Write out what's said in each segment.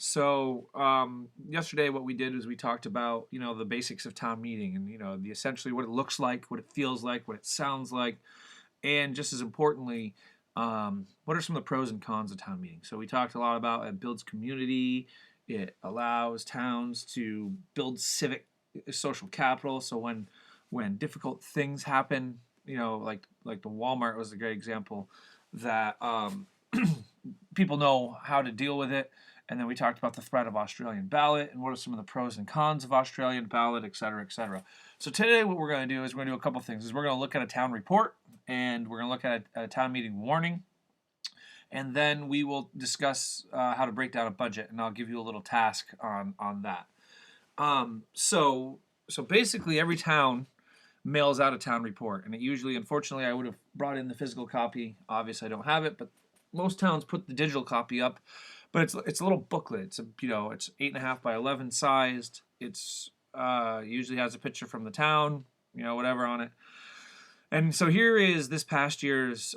So yesterday, what we did is we talked about the basics of town meeting and the essentially what it looks like, what it feels like, what it sounds like, and just as importantly, what are some of the pros and cons of town meeting. So we talked a lot about it builds community, it allows towns to build civic social capital. So when difficult things happen, like the Walmart was a great example that people know how to deal with it. And then we talked about the threat of Australian ballot and what are some of the pros and cons of Australian ballot, et cetera, et cetera. So today what we're going to do is we're going to do a couple things. We're going to look at a town report and we're going to look at a town meeting warning. And then we will discuss how to break down a budget, and I'll give you a little task on that. So basically, every town mails out a town report, and it usually, unfortunately, I would have brought in the physical copy. Obviously, I don't have it, but most towns put the digital copy up. But it's a little booklet. It's 8.5 by 11 sized. It's usually has a picture from the town, whatever on it. And so here is this past year's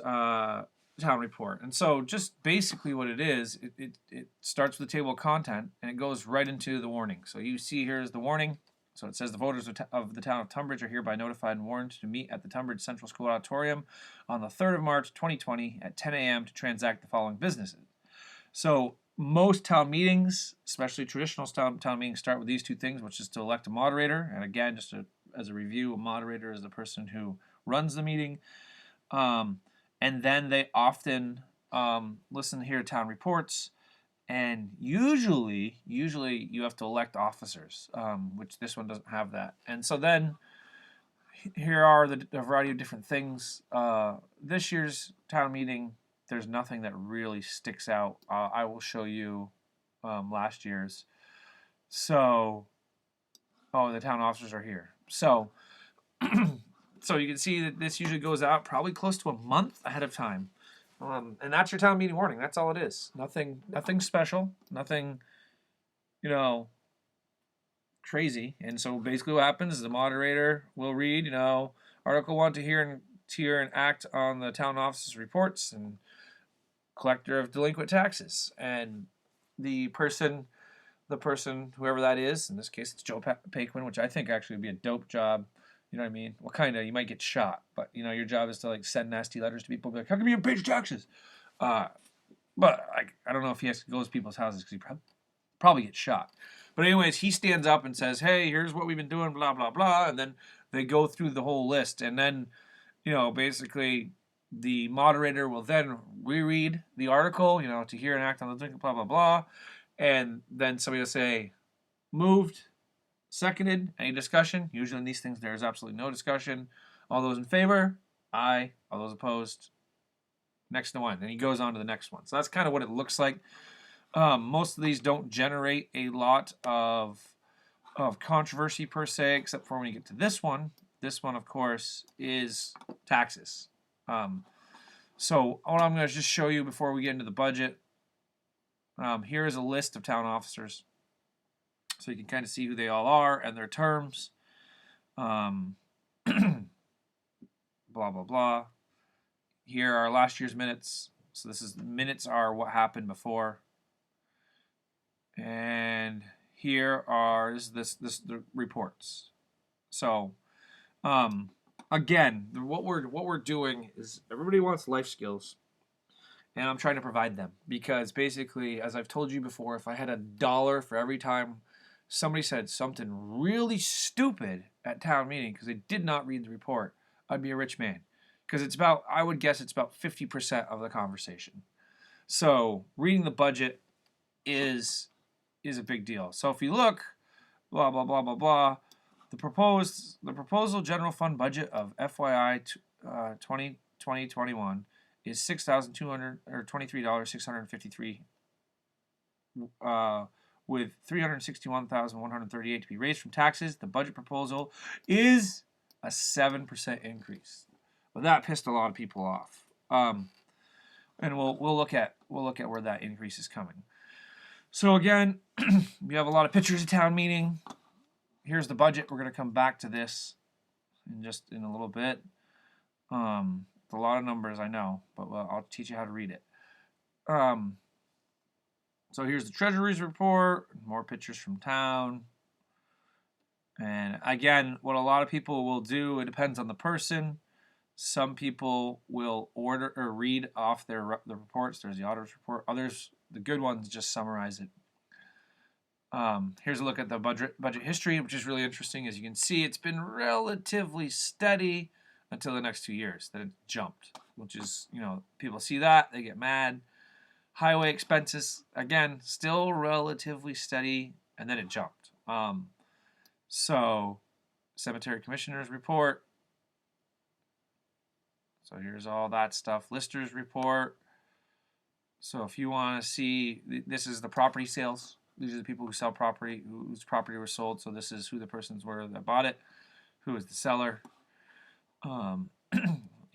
town report. And so just basically what it is, it starts with the table of content and it goes right into the warning. So you see here is the warning. So it says the voters of the town of Tunbridge are hereby notified and warned to meet at the Tunbridge Central School Auditorium on the 3rd of March 2020 at 10 a.m. to transact the following businesses. So most town meetings, especially traditional town meetings, start with these two things, which is to elect a moderator. And again, as a review, a moderator is the person who runs the meeting. And then they often listen to hear town reports. And usually you have to elect officers, which this one doesn't have that. And so then here are a variety of different things. This year's town meeting, there's nothing that really sticks out. I will show you last year's. So, the town officers are here. So, so you can see that this usually goes out probably close to a month ahead of time. And that's your town meeting warning. That's all it is. Nothing special. Nothing, crazy. And so basically what happens is the moderator will read, Article 1 to hear and act on the town office's reports and collector of delinquent taxes. And the person, whoever that is, in this case it's Joe Paquin, which I think actually would be a dope job. You know what I mean? Well, kind of. You might get shot, but your job is to send nasty letters to people. Be like, how come you haven't paid your taxes? But I don't know if he has to go to people's houses because he probably get shot. But anyways, he stands up and says, "Hey, here's what we've been doing, blah blah blah," and then they go through the whole list, and then basically the moderator will then reread the article, to hear and act on the blah blah blah, and then somebody will say, "Moved." Seconded. Any discussion? Usually in these things there is absolutely no discussion. All those in favor? Aye. All those opposed? Next one. And he goes on to the next one. So that's kind of what it looks like. Most of these don't generate a lot of controversy per se, except for when you get to this one. This one, of course, is taxes. So what I'm going to just show you before we get into the budget, here is a list of town officers. So you can kind of see who they all are and their terms. Blah, blah, blah. Here are last year's minutes. So minutes are what happened before. And here are the reports. So again, what we're doing is everybody wants life skills. And I'm trying to provide them because basically, as I've told you before, if I had $1 for every time somebody said something really stupid at town meeting because they did not read the report, I'd be a rich man. Because I would guess it's about 50% of the conversation. So reading the budget is a big deal. So if you look, blah, blah, blah, blah, blah, the proposal general fund budget of FYI 2020-21 is $6,223,653 with $361,138 to be raised from taxes. The budget proposal is a 7% increase. Well, that pissed a lot of people off. And we'll look at where that increase is coming. So again, we have a lot of pictures of town meeting. Here's the budget. We're going to come back to this in a little bit. It's a lot of numbers, I know, but I'll teach you how to read it. So here's the Treasury's report, more pictures from town. And again, what a lot of people will do, it depends on the person. Some people will order or read off the reports. There's the auditor's report. Others, the good ones, just summarize it. Here's a look at the budget history, which is really interesting. As you can see, it's been relatively steady until the next 2 years. Then it jumped, which is, people see that, they get mad. Highway expenses, again, still relatively steady, and then it jumped. So, Cemetery Commissioner's report. So here's all that stuff. Lister's report. So if you want to see, this is the property sales. These are the people who sell property, whose property was sold. So this is who the persons were that bought it, who is the seller.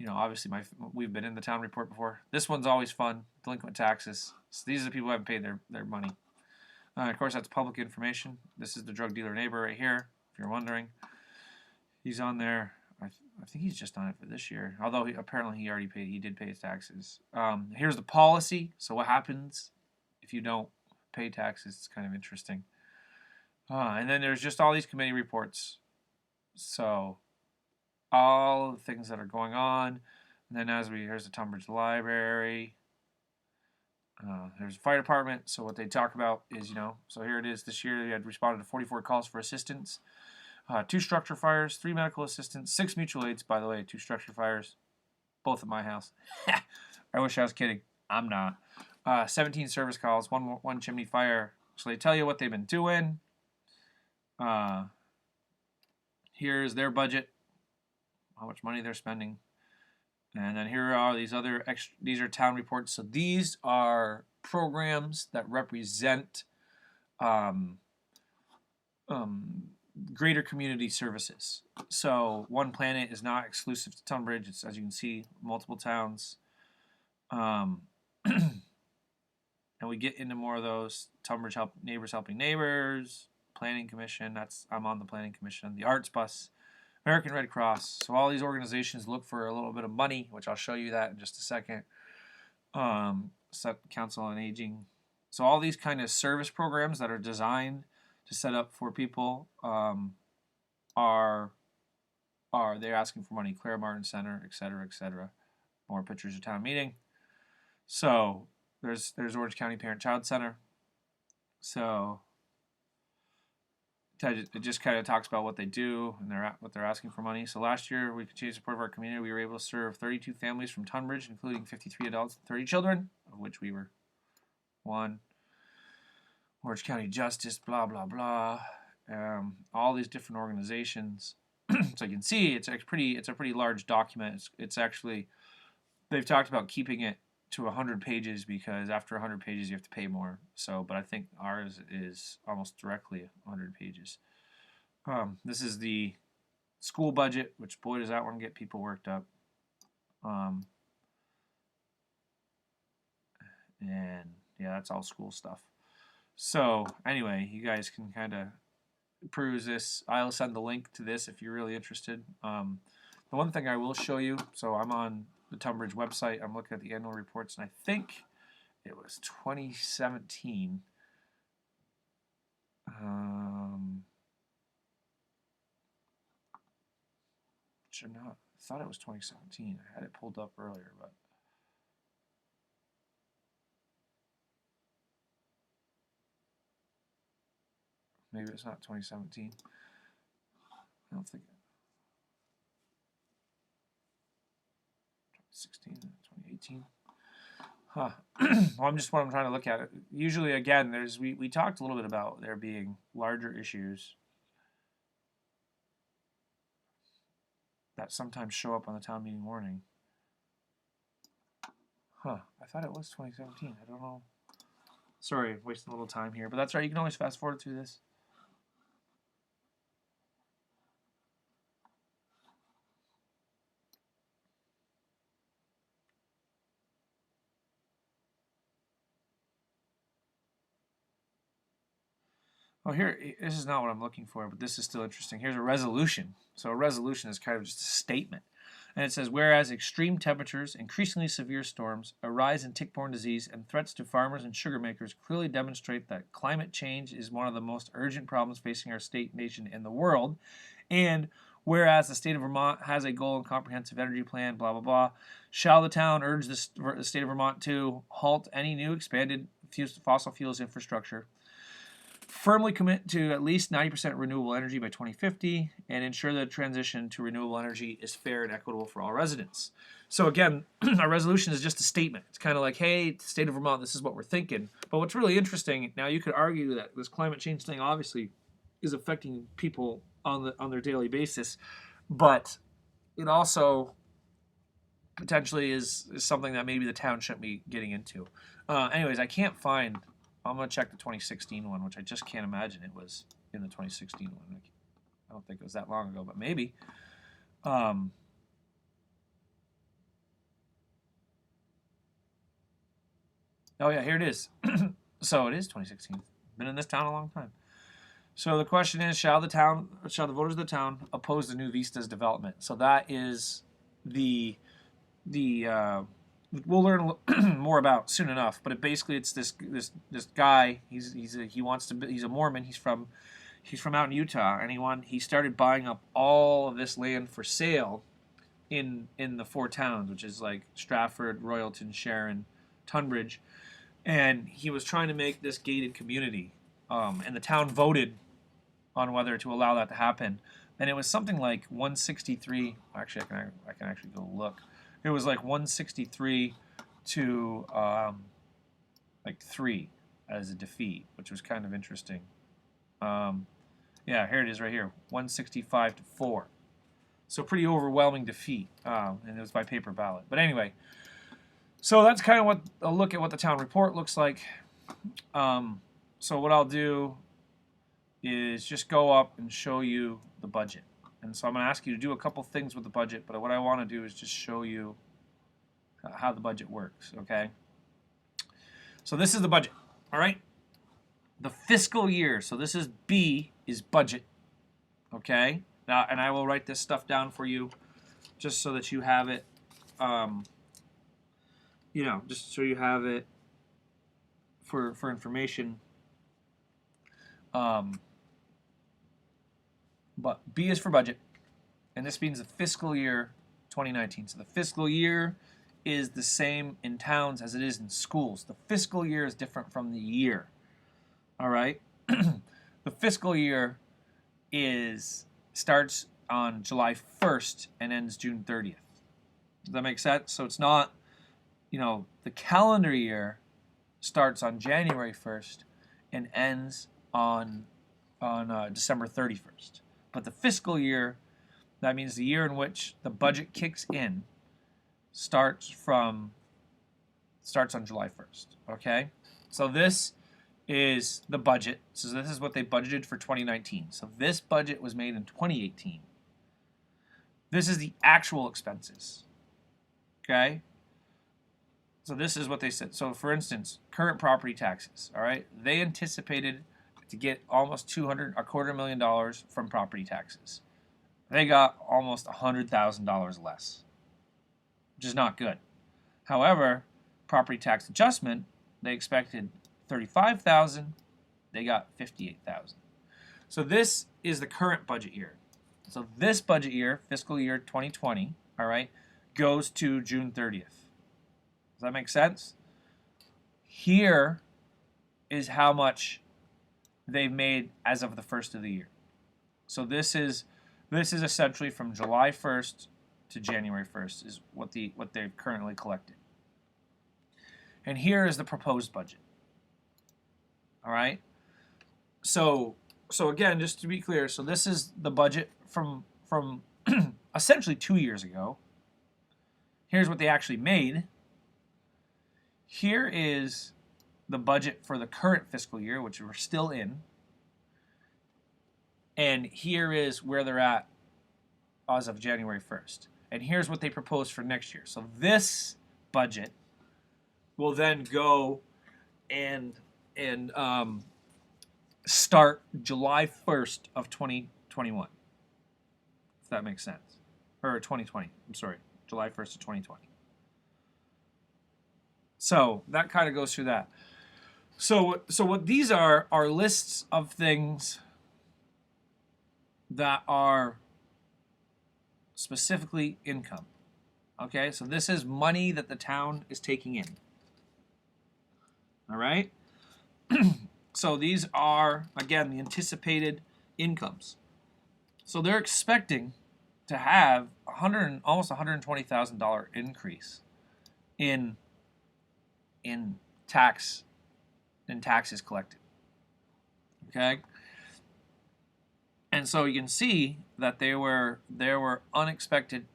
Obviously we've been in the town report before. This one's always fun. Delinquent taxes. So these are the people who haven't paid their money. Of course, that's public information. This is the drug dealer neighbor right here, if you're wondering. He's on there. I think he's just on it for this year. Although apparently he already paid. He did pay his taxes. Here's the policy. So what happens if you don't pay taxes? It's kind of interesting. And then there's just all these committee reports. So all the things that are going on. And then here's the Tunbridge Library. There's the fire department. So what they talk about is, so here it is. This year they had responded to 44 calls for assistance. 2 structure fires, 3 medical assistants, 6 mutual aids. By the way, 2 structure fires, both at my house. I wish I was kidding. I'm not. 17 service calls, one chimney fire. So they tell you what they've been doing. Here's their budget, how much money they're spending. And then here are these other these are town reports. So these are programs that represent greater community services. So One Planet is not exclusive to Tunbridge. It's, as you can see, multiple towns. And we get into more of those. Tunbridge Neighbors Helping Neighbors, Planning Commission. I'm on the Planning Commission. The Arts Bus, American Red Cross. So all these organizations look for a little bit of money, which I'll show you that in just a second. Council on Aging. So all these kind of service programs that are designed to set up for people are they're asking for money. Claire Martin Center, etc., etc. More pictures of town meeting. So there's Orange County Parent Child Center. So it just kind of talks about what they do and what they're asking for money. So last year we continued to support our community. We were able to serve 32 families from Tunbridge, including 53 adults and 30 children, of which we were one. Orange County Justice, blah, blah, blah. All these different organizations. So you can see it's a pretty large document. It's actually, they've talked about keeping it to 100 pages because after 100 pages you have to pay more. So, but I think ours is almost directly 100 pages. This is the school budget, which boy does that one get people worked up. And yeah, that's all school stuff. So anyway, you guys can kind of peruse this. I'll send the link to this if you're really interested. The one thing I will show you, so I'm on the Tunbridge website. I'm looking at the annual reports, and I think it was 2017. Should not. I thought it was 2017. I had it pulled up earlier, but maybe it's not 2017. I don't think. 2016, 2018. Huh. Well, what I'm trying to look at it. Usually, again, we talked a little bit about there being larger issues that sometimes show up on the town meeting warning. Huh. I thought it was 2017. I don't know. Sorry, wasting a little time here, but that's right. You can always fast forward through this. Oh, here, this is not what I'm looking for, but this is still interesting. Here's a resolution. So a resolution is kind of just a statement. And it says, whereas extreme temperatures, increasingly severe storms, a rise in tick-borne disease, and threats to farmers and sugar makers clearly demonstrate that climate change is one of the most urgent problems facing our state, nation, and the world. And whereas the state of Vermont has a goal and comprehensive energy plan, blah, blah, blah, shall the town urge the state of Vermont to halt any new expanded fossil fuels infrastructure, firmly commit to at least 90% renewable energy by 2050, and ensure that the transition to renewable energy is fair and equitable for all residents. So again, our resolution is just a statement. It's kind of like, hey, state of Vermont, this is what we're thinking. But what's really interesting, now you could argue that this climate change thing obviously is affecting people on their daily basis, but it also potentially is something that maybe the town shouldn't be getting into. Anyways, I can't find. I'm going to check the 2016 one, which I just can't imagine it was in the 2016 one. I don't think it was that long ago, but maybe. Oh, yeah, here it is. So it is 2016. Been in this town a long time. So the question is, shall the voters of the town oppose the new Vistas development? So that is the we'll learn more about soon enough. But it's this guy. He's a Mormon. He's from out in Utah, and he started buying up all of this land for sale in the four towns, which is like Stratford, Royalton, Sharon, Tunbridge, and he was trying to make this gated community. And the town voted on whether to allow that to happen, and it was something like 163. Actually, I can actually go look. It was like 163 to like 3 as a defeat, which was kind of interesting. Yeah, here it is right here, 165 to 4. So pretty overwhelming defeat, and it was by paper ballot. But anyway, so that's kind of what a look at what the town report looks like. So what I'll do is just go up and show you the budget. And so I'm going to ask you to do a couple things with the budget, but what I want to do is just show you how the budget works, okay? So this is the budget, all right? The fiscal year, so this is B, is budget, okay? Now, and I will write this stuff down for you just so that you have it, just so you have it for information. But B is for budget, and this means the fiscal year 2019. So the fiscal year is the same in towns as it is in schools. The fiscal year is different from the year. All right? The fiscal year starts on July 1st and ends June 30th. Does that make sense? So it's not, the calendar year starts on January 1st and ends on December 31st. But the fiscal year, that means the year in which the budget kicks in, starts on July 1st, okay? So this is the budget. So this is what they budgeted for 2019. So this budget was made in 2018. This is the actual expenses, okay? So this is what they said. So for instance, current property taxes, all right? They anticipated to get almost $250,000 from property taxes. They got almost $100,000 less, which is not good. However, property tax adjustment, they expected $35,000, they got $58,000. So this is the current budget year. So this budget year, fiscal year 2020, all right, goes to June 30th. Does that make sense? Here is how much they've made as of the first of the year. So this is essentially from July 1st to January 1st is what they've currently collected. And here is the proposed budget. All right? So again, just to be clear, so this is the budget from essentially 2 years ago. Here's what they actually made. Here is the budget for the current fiscal year, which we're still in. And here is where they're at as of January 1st. And here's what they propose for next year. So this budget will then go and start July 1st of 2021. If that makes sense. Or 2020. I'm sorry. July 1st of 2020. So that kind of goes through that. So what these are lists of things that are specifically income. Okay, so this is money that the town is taking in. All right. So these are, again, the anticipated incomes. So they're expecting to have almost $120,000 increase in taxes collected. Okay. And so you can see that there were unexpected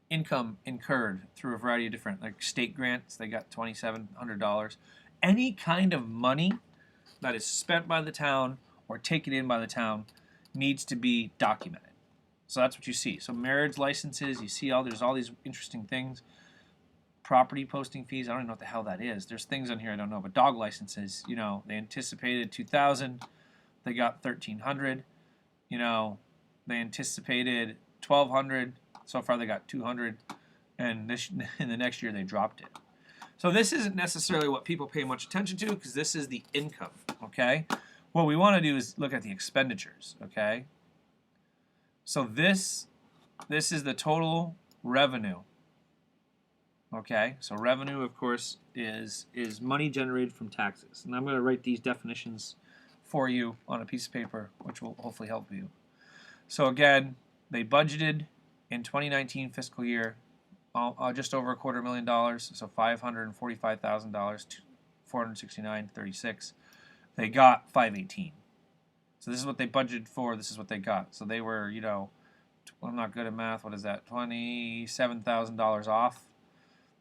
income incurred through a variety of different, like state grants. They got $2,700. Any kind of money that is spent by the town or taken in by the town needs to be documented. So that's what you see. So marriage licenses, you see there's all these interesting things. Property posting fees, I don't even know what the hell that is. There's things on here I don't know, but dog licenses, they anticipated 2,000, they got 1,300. They anticipated 1,200. So far they got 200, and in the next year they dropped it. So this isn't necessarily what people pay much attention to, because this is the income, okay? What we want to do is look at the expenditures, okay? So this is the total revenue, okay? So revenue, of course, is money generated from taxes. And I'm going to write these definitions for you on a piece of paper, which will hopefully help you. So again, they budgeted in 2019 fiscal year just over $250,000, so $545,000, $469.36. They got $518. So this is what they budgeted for. This is what they got. So they were, I'm not good at math. What is that? $27,000 off.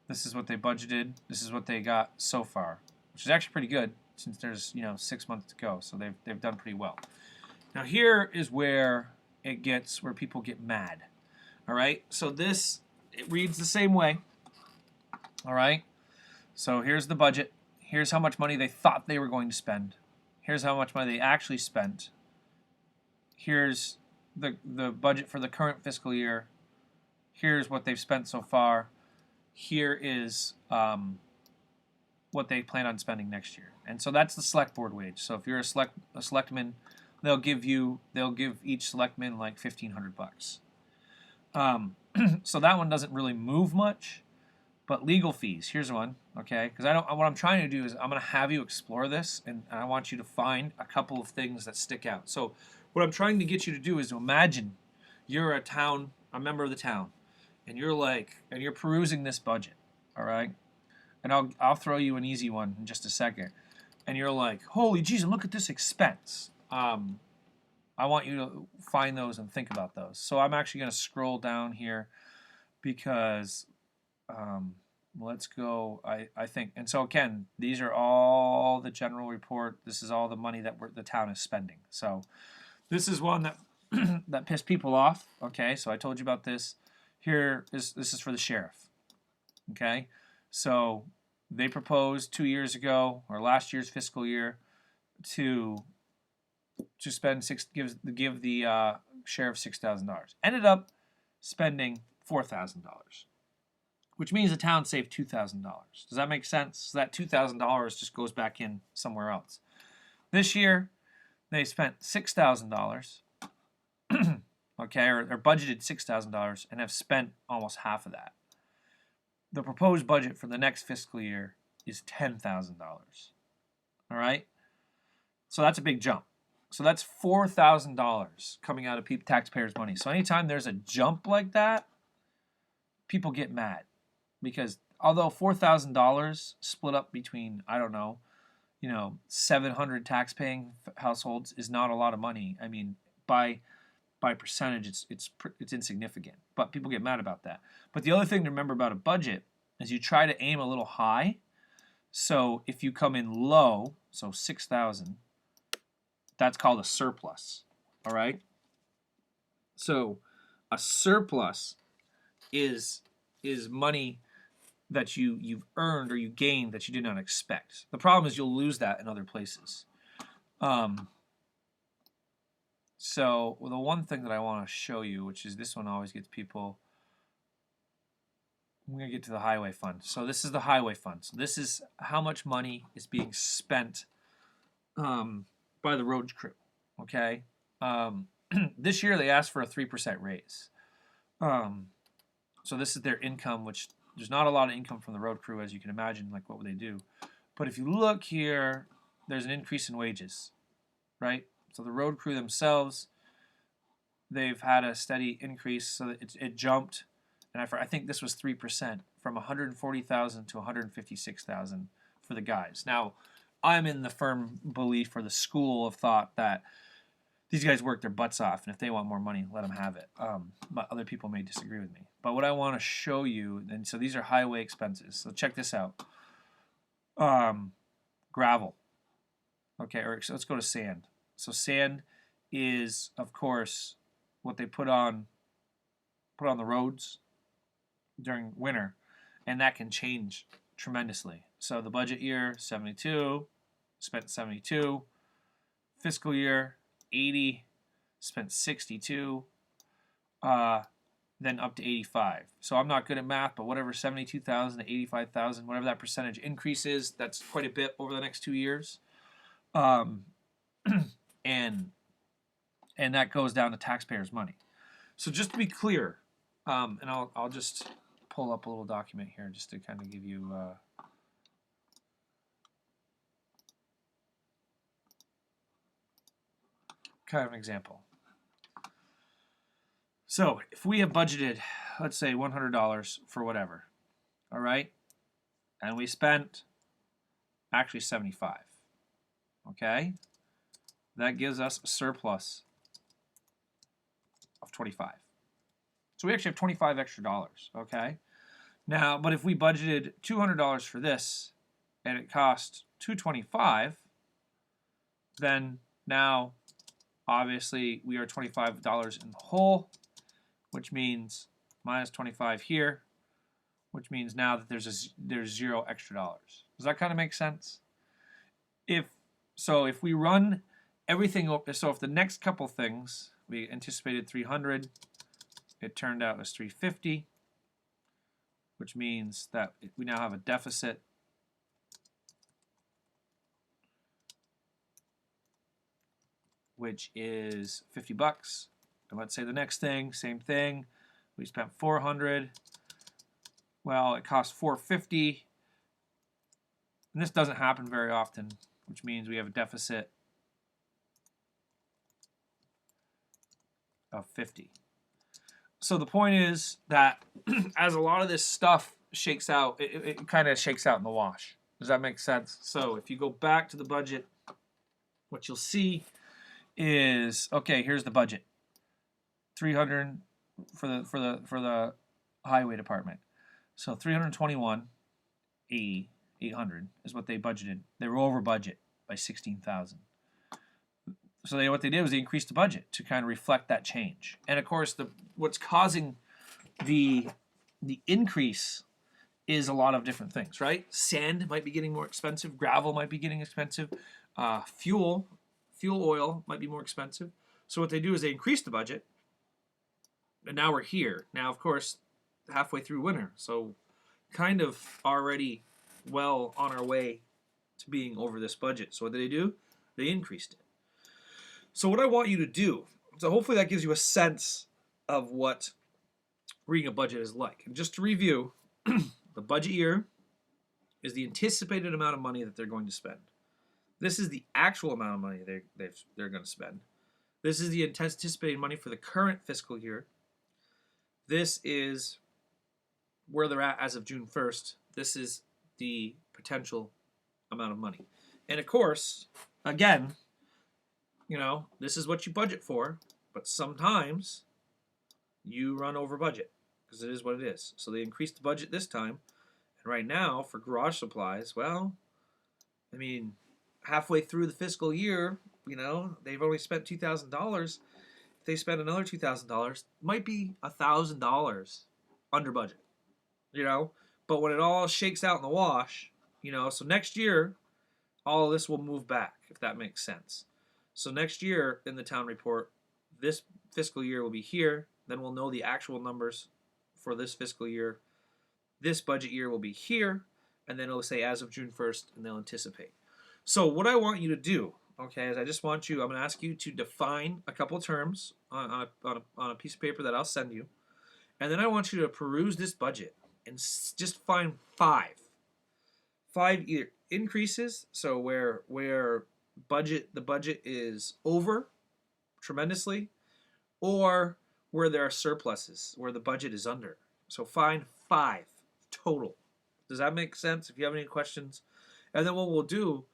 This is what they budgeted. This is what they got so far, which is actually pretty good since there's 6 months to go. So they've done pretty well. Now here is where people get mad. All right. So it reads the same way. All right. So here's the budget. Here's how much money they thought they were going to spend. Here's how much money they actually spent. Here's the budget for the current fiscal year. Here's what they've spent so far. Here is what they plan on spending next year. And so that's the select board wage. So if you're a selectman, they'll give each selectman like $1,500. So that one doesn't really move much. But legal fees, here's one, okay? Because what I'm trying to do is I'm going to have you explore this, and I want you to find a couple of things that stick out. So what I'm trying to get you to do is to imagine you're a member of the town, and you're perusing this budget, all right? And I'll throw you an easy one in just a second. And you're like, holy jeez, and look at this expense. I want you to find those and think about those. So I'm actually going to scroll down here because let's go, I think. And so again, these are all the general report. This is all the money that the town is spending. So this is one that that pissed people off. Okay, so I told you about this. This is for the sheriff. Okay, so they proposed 2 years ago, or last year's fiscal year, to spend give the sheriff $6,000. Ended up spending $4,000, which means the town saved $2,000. Does that make sense? So that $2,000 just goes back in somewhere else. This year, they spent $6,000, okay, or budgeted $6,000 and have spent almost half of that. The proposed budget for the next fiscal year is $10,000. All right? So that's a big jump. So that's $4,000 coming out of taxpayers' money. So anytime there's a jump like that, people get mad. Because although $4,000 split up between, 700 tax-paying households is not a lot of money. I mean, by percentage, it's insignificant. But people get mad about that. But the other thing to remember about a budget is you try to aim a little high. So if you come in low, so 6,000, that's called a surplus. All right. So a surplus is money that you've earned or you gained that you did not expect. The problem is you'll lose that in other places. So the one thing that I want to show you, which is this one always gets people. I'm going to get to the highway fund. So this is the highway fund. So this is how much money is being spent by the road crew. Okay. This year they asked for a 3% raise. So this is their income, which there's not a lot of income from the road crew, as you can imagine. Like, what would they do? But if you look here, there's an increase in wages, right? So the road crew themselves, they've had a steady increase. So it jumped, and I think this was 3% from 140,000 to 156,000 for the guys. Now, I'm in the firm belief or the school of thought that these guys work their butts off, and if they want more money, let them have it. But other people may disagree with me. But what I want to show you, and so these are highway expenses. So check this out. Gravel. Okay, or so let's go to sand. So sand is, of course, what they put on the roads during winter, and that can change tremendously. So the budget year 72, spent 72. Fiscal year 80, spent 62, then up to 85. So I'm not good at math, but whatever 72,000 to 85,000, whatever that percentage increase is, that's quite a bit over the next 2 years. And that goes down to taxpayers' money. So just to be clear, and I'll just pull up a little document here just to kind of give you kind of an example. So if we have budgeted, let's say $100 for whatever, all right, and we spent actually 75, okay, that gives us a surplus of 25. So we actually have 25 extra dollars, okay? Now, but if we budgeted $200 for this and it cost $225, then now obviously we are $25 in the hole, which means minus 25 here, which means now that there's zero extra dollars. Does that kind of make sense? If we run everything, so if the next couple things, we anticipated 300, it turned out as 350, which means that we now have a deficit which is 50 bucks. And let's say the next thing, same thing. We spent 400. Well, it cost 450. And this doesn't happen very often, which means we have a deficit of 50. So the point is that as a lot of this stuff shakes out, it kind of shakes out in the wash. Does that make sense? So if you go back to the budget, what you'll see is, okay, here's the budget. 300 for the highway department. So 321,800 is what they budgeted. They were over budget by 16,000. So what they did was they increased the budget to kind of reflect that change. And of course, what's causing the increase is a lot of different things, right? Sand might be getting more expensive. Gravel might be getting expensive. Fuel oil might be more expensive. So what they do is they increase the budget. And now we're here. Now, of course, halfway through winter. So kind of already well on our way to being over this budget. So what did they do? They increased it. So what I want you to do, so hopefully that gives you a sense of what reading a budget is like. And just to review, the budget year is the anticipated amount of money that they're going to spend. This is the actual amount of money they're going to spend. This is the anticipated money for the current fiscal year. This is where they're at as of June 1st. This is the potential amount of money. And of course, again, this is what you budget for, but sometimes you run over budget because it is what it is. So they increased the budget this time. And right now for garage supplies, well, I mean, halfway through the fiscal year, they've only spent $2,000. If they spend another $2,000, might be $1,000 under budget, But when it all shakes out in the wash, so next year, all of this will move back, if that makes sense. So next year in the town report, this fiscal year will be here. Then we'll know the actual numbers for this fiscal year. This budget year will be here, and then it'll say as of June 1st, and they'll anticipate. So what I want you to do, okay, is I'm going to ask you to define a couple terms on a piece of paper that I'll send you, and then I want you to peruse this budget and just find five either increases, so where the budget is over tremendously, or where there are surpluses, where the budget is under. So find 5 total. Does that make sense? If you have any questions, and then what we'll do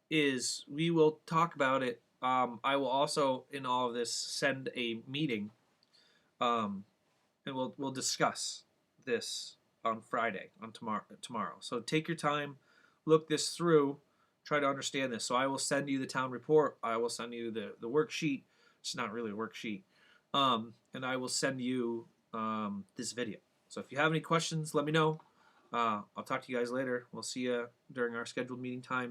is we will talk about it. I will also, in all of this, send a meeting, and we'll discuss this on Friday, on tomorrow. So take your time, look this through, try to understand this. So I will send you the town report. I will send you the worksheet. It's not really a worksheet, and I will send you this video. So if you have any questions, let me know. I'll talk to you guys later. We'll see you during our scheduled meeting time.